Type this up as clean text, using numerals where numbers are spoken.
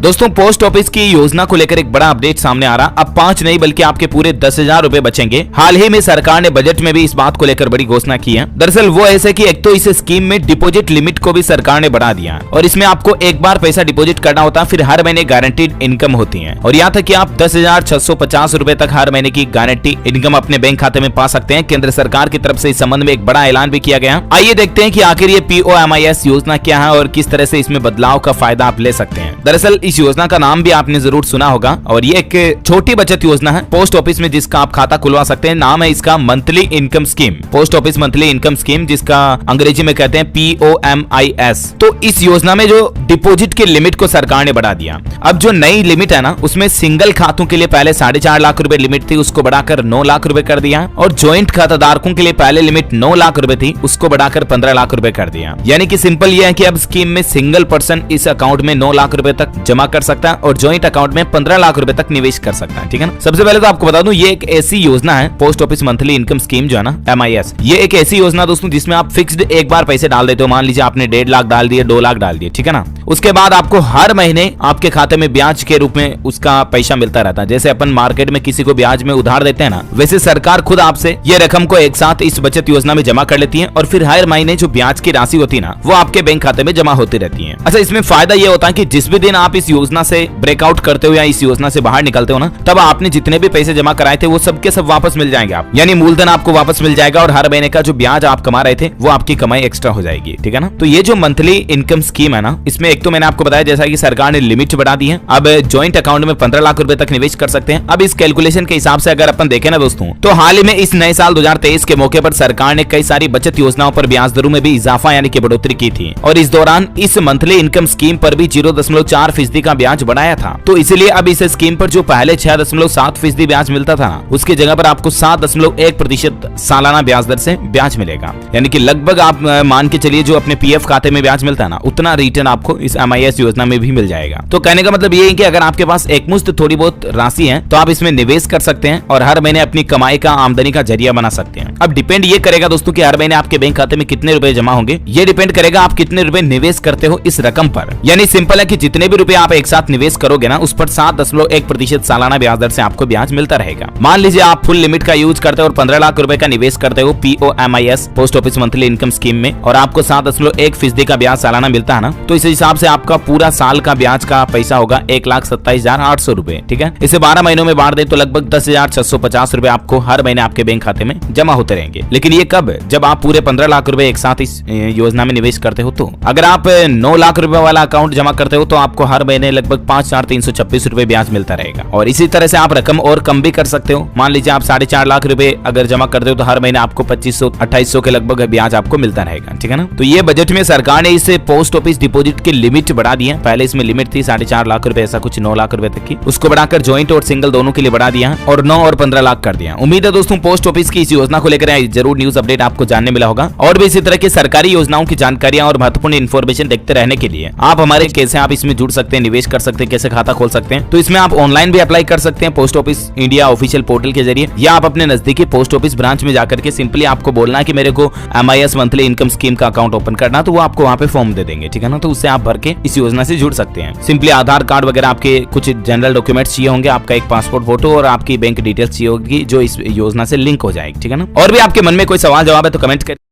दोस्तों post office की योजना को लेकर एक बड़ा अपडेट सामने आ रहा। अब 5 नहीं बल्कि आपके पूरे 10,000 रुपए बचेंगे। हाल ही में सरकार ने बजट में भी इस बात को लेकर बड़ी घोषणा की है। दरअसल वो ऐसे कि एक तो इस स्कीम में डिपॉजिट लिमिट को भी सरकार ने बढ़ा दिया है और इसमें आपको एक बार पैसा डिपॉजिट करना होता है, फिर हर महीने गारंटीड इनकम होती है और यहाँ तक कि आप 10,650 रुपए तक हर महीने की गारंटी इनकम अपने बैंक खाते में पा सकते हैं। केंद्र सरकार की तरफ से इस संबंध में एक बड़ा ऐलान भी किया गया। आइए देखते हैं कि आखिर ये POMIS योजना क्या है और किस तरह से इसमें बदलाव का फायदा आप ले सकते हैं। दरअसल इस योजना का नाम भी आपने जरूर सुना होगा और ये एक छोटी बचत योजना है पोस्ट ऑफिस में जिसका आप खाता खुलवा सकते हैं। नाम है इसका monthly income scheme, post office monthly income scheme, जिसका अंग्रेजी में कहते हैं POMIS। तो इस योजना में जो डिपॉजिट की लिमिट को सरकार ने बढ़ा दिया। अब जो नई लिमिट है ना, उसमें सिंगल खातों के लिए पहले 4.5 लाख रुपए लिमिट थी, उसको बढ़ाकर 9 लाख रुपए कर दिया और ज्वाइंट खाताधारकों के लिए पहले लिमिट 9 लाख रुपए थी, उसको बढ़ाकर 15 लाख रुपए कर दिया। यानी कि सिंपल ये है कि अब स्कीम में सिंगल पर्सन इस अकाउंट में 9 लाख रुपए तक जमा कर सकता है और ज्वाइंट अकाउंट में 15 लाख रुपए तक निवेश कर सकता है। ठीक है ना। सबसे पहले तो आपको बता दूं ये एक ऐसी योजना है, post office monthly income scheme जो है ना MIS, ये एक ऐसी योजना दोस्तों जिसमें आप फिक्स्ड एक बार पैसे डाल देते हो। मान लीजिए आपने 1.5 लाख डाल दिए, 2 लाख डाल दिए, ठीक है ना। उसके बाद आपको हर महीने आपके खाते में ब्याज के रूप में उसका पैसा मिलता रहता है। जैसे अपन मार्केट में किसी को ब्याज में उधार देते हैं ना, वैसे सरकार खुद आपसे ये रकम को एक साथ इस बचत योजना में जमा कर लेती है और फिर हर महीने जो ब्याज की राशि होती है ना, वो आपके बैंक खाते में जमा होती रहती है। अच्छा, इसमें फायदा ये होता है कि जिस भी दिन आप इस योजना से ब्रेकआउट करते हो या इस योजना से बाहर निकलते हो ना, तब आपने जितने भी पैसे जमा कराए थे वो सब के सब वापस मिल जाएंगे आप, यानी मूलधन आपको वापस मिल जाएगा और हर महीने का जो ब्याज आप कमा रहे थे वो आपकी कमाई एक्स्ट्रा हो जाएगी। ठीक है ना। तो ये जो मंथली इनकम स्कीम है ना, इसमें एक तो मैंने आपको बताया जैसा कि सरकार ने लिमिट बढ़ा दी है। अब ज्वाइंट अकाउंट में 15 लाख रुपए तक निवेश कर सकते हैं। अब इस कैलकुलेशन के हिसाब से अगर अपन देखें ना दोस्तों, तो हाल ही में इस नए साल 2023 के मौके पर सरकार ने कई सारी बचत योजनाओं पर ब्याज दरों में भी इजाफा यानी कि बढ़ोतरी की थी और इस दौरान इस मंथली इनकम स्कीम पर भी 0.4% का ब्याज बढ़ाया था। तो इसलिए अब इस स्कीम पर जो पहले 6.7% ब्याज मिलता था, उसकी जगह पर आपको 7.1% सालाना ब्याज दर से ब्याज मिलेगा। यानी कि लगभग आप मान के चलिए जो अपने PF खाते में ब्याज मिलता है ना, उतना रिटर्न आपको इस MIS योजना में भी मिल जाएगा। तो कहने का मतलब ये है कि अगर आपके पास एकमुश्त थोड़ी बहुत राशि है तो आप इसमें निवेश कर सकते हैं और हर महीने अपनी कमाई का आमदनी का जरिया बना सकते हैं। अब डिपेंड ये करेगा दोस्तों कि हर महीने आपके बैंक खाते में कितने रुपए जमा होंगे, ये डिपेंड करेगा आप कितने रुपए निवेश करते हो इस रकम पर। यानी सिंपल है कि जितने भी रुपए आप एक साथ निवेश करोगे ना, उस पर 7.1% सालाना ब्याज दर से आपको ब्याज मिलता रहेगा। मान लीजिए आप फुल लिमिट का यूज करते हो और 15 लाख रुपए का निवेश करते हो POMIS post office monthly income scheme में और आपको 7.1% का ब्याज सालाना मिलता है ना, तो इस हिसाब से आपका पूरा साल का ब्याज का पैसा होगा 1,27,800 रुपए। ठीक है। इसे 12 महीनों में बांट दे तो लगभग 10,650 रुपए आपको हर महीने आपके बैंक खाते में जमा होते रहेंगे। लेकिन ये कब? जब आप पूरे 15 लाख रुपए एक साथ इस योजना में निवेश करते हो। तो अगर आप 9 लाख रुपए वाला अकाउंट जमा करते हो तो आपको हर महीने लगभग 5,326 रुपए ब्याज मिलता रहेगा और इसी तरह से आप रकम और कम भी कर सकते हो। मान लीजिए आप 4.5 लाख रुपए अगर जमा करते हो तो हर महीने आपको 2500-2800 के लगभग ब्याज आपको मिलता रहेगा। ठीक है ना। तो ये बजट में सरकार ने इस पोस्ट ऑफिस डिपॉजिट की लिमिट बढ़ा दी है। पहले इसमें लिमिट थी 4.5 लाख रुपए, ऐसा कुछ 9 लाख रुपए तक की, उसको बढ़ाकर ज्वाइंट और सिंगल दोनों के लिए बढ़ा दिया और 9 और 15 लाख कर दिया। उम्मीद है दोस्तों पोस्ट ऑफिस की इस योजना को लेकर जरूर न्यूज अपडेट आपको जानने मिला होगा और भी इसी तरह की सरकारी योजनाओं की जानकारियां और महत्वपूर्ण इन्फॉर्मेशन देखते रहने के लिए आप हमारे कैसे आप इसमें जुड़ सकते हैं, निवेश कर सकते हैं, कैसे खाता खोल सकते हैं, तो इसमें आप ऑनलाइन भी अप्लाई कर सकते हैं post office India official portal के जरिए, या आप अपने नजदीकी पोस्ट ऑफिस ब्रांच में जाकर के सिंपली आपको बोलना है कि मेरे को MIS मंथली इनकम स्कीम का अकाउंट ओपन करना, तो वो आपको वहाँ पे फॉर्म दे देंगे। ठीक है ना। तो उससे आप भर के इस योजना से जुड़ सकते हैं। सिंपली आधार कार्ड वगैरह आपके कुछ जनरल डॉक्यूमेंट्स चाहिए होंगे, आपका एक पासपोर्ट फोटो और आपकी बैंक डिटेल्स चाहिए होगी जो इस योजना से लिंक हो जाएगी। ठीक है ना। और भी आपके मन में कोई सवाल जवाब है तो कमेंट कर